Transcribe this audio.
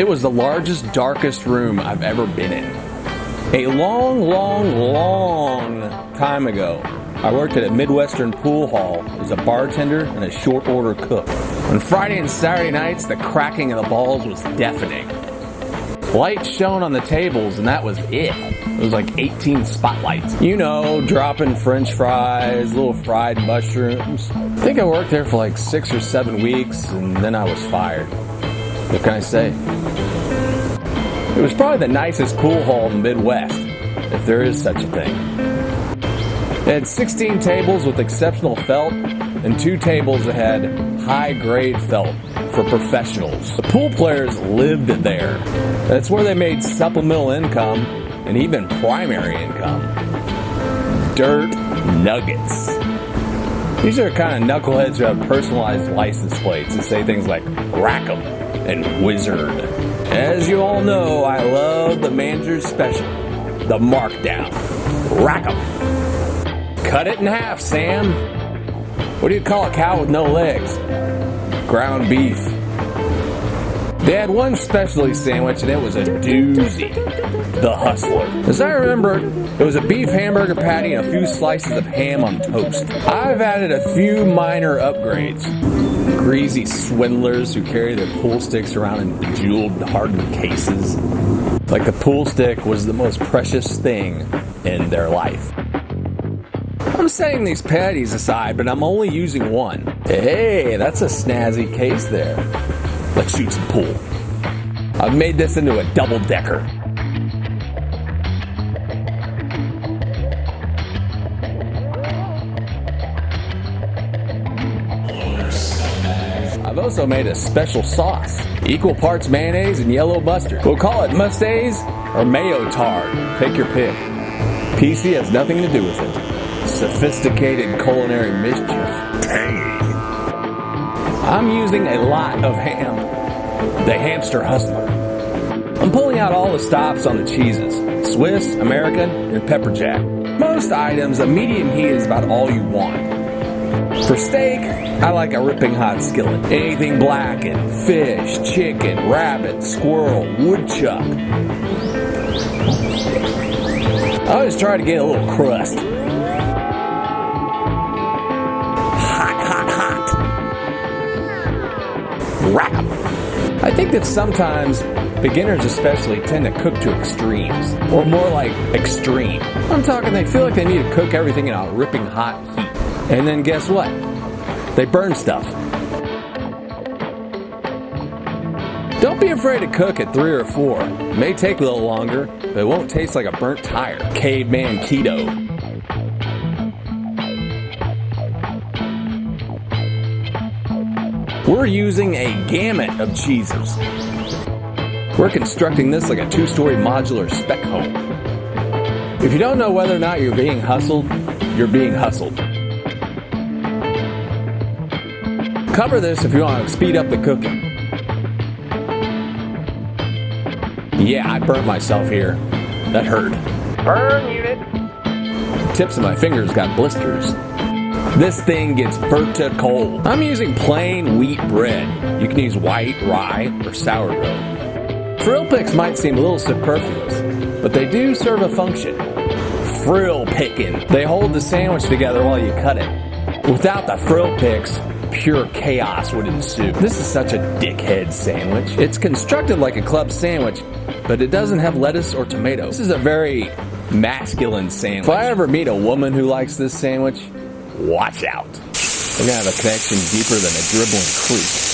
It was the largest, darkest room I've ever been in. A long, long, long time ago, I worked at a Midwestern pool hall as a bartender and a short order cook. On Friday and Saturday nights, the cracking of the balls was deafening. Lights shone on the tables, and that was it. It was like 18 spotlights. You know, dropping French fries, little fried mushrooms. I think I worked there for like 6 or 7 weeks, and then I was fired. What can I say? It was probably the nicest pool hall in the Midwest, if there is such a thing. It had 16 tables with exceptional felt, and 2 tables that had high-grade felt for professionals. The pool players lived there. That's where they made supplemental income and even primary income. Dirt nuggets. These are the kind of knuckleheads who have personalized license plates that say things like Rackham and Wizard. As you all know, I love the manager's special, the markdown. Rackham. Cut it in half, Sam. What do you call a cow with no legs? Ground beef. They had one specialty sandwich, and it was a doozy. The Hustler. As I remember, it was a beef hamburger patty and a few slices of ham on toast. I've added a few minor upgrades. Greasy swindlers who carry their pool sticks around in bejeweled, hardened cases. Like the pool stick was the most precious thing in their life. I'm setting these patties aside, but I'm only using one. Hey, that's a snazzy case there. Let's shoot some pool. I've made this into a double-decker. I've also made a special sauce. Equal parts mayonnaise and yellow mustard. We'll call it mustaise or mayo tard. Take your pick. PC has nothing to do with it. Sophisticated culinary mischief. Tangy. I'm using a lot of ham. The Hamster Hustler. I'm pulling out all the stops on the cheeses. Swiss, American, and pepper jack. Most items, a medium heat is about all you want. For steak, I like a ripping hot skillet. Anything blackened, fish, chicken, rabbit, squirrel, woodchuck. I always try to get a little crust. Hot. Rack 'em. I think that sometimes beginners especially tend to cook to extremes. Or more like extreme. I'm talking they feel like they need to cook everything in a ripping hot heat. And then guess what? They burn stuff. Don't be afraid to cook at 3 or 4. It may take a little longer, but it won't taste like a burnt tire. Caveman keto. We're using a gamut of cheeses. We're constructing this like a 2-story modular spec home. If you don't know whether or not you're being hustled, you're being hustled. Cover this if you want to speed up the cooking. Yeah, I burnt myself here. That hurt. Burn unit. The tips of my fingers got blisters. This thing gets vertical. I'm using plain wheat bread. You can use white, rye, or sourdough. Frill picks might seem a little superfluous, but they do serve a function. Frill picking. They hold the sandwich together while you cut it. Without the frill picks, pure chaos would ensue. This is such a dickhead sandwich. It's constructed like a club sandwich, but it doesn't have lettuce or tomato. This is a very masculine sandwich. If I ever meet a woman who likes this sandwich, watch out. They're gonna have a connection deeper than a dribbling creek.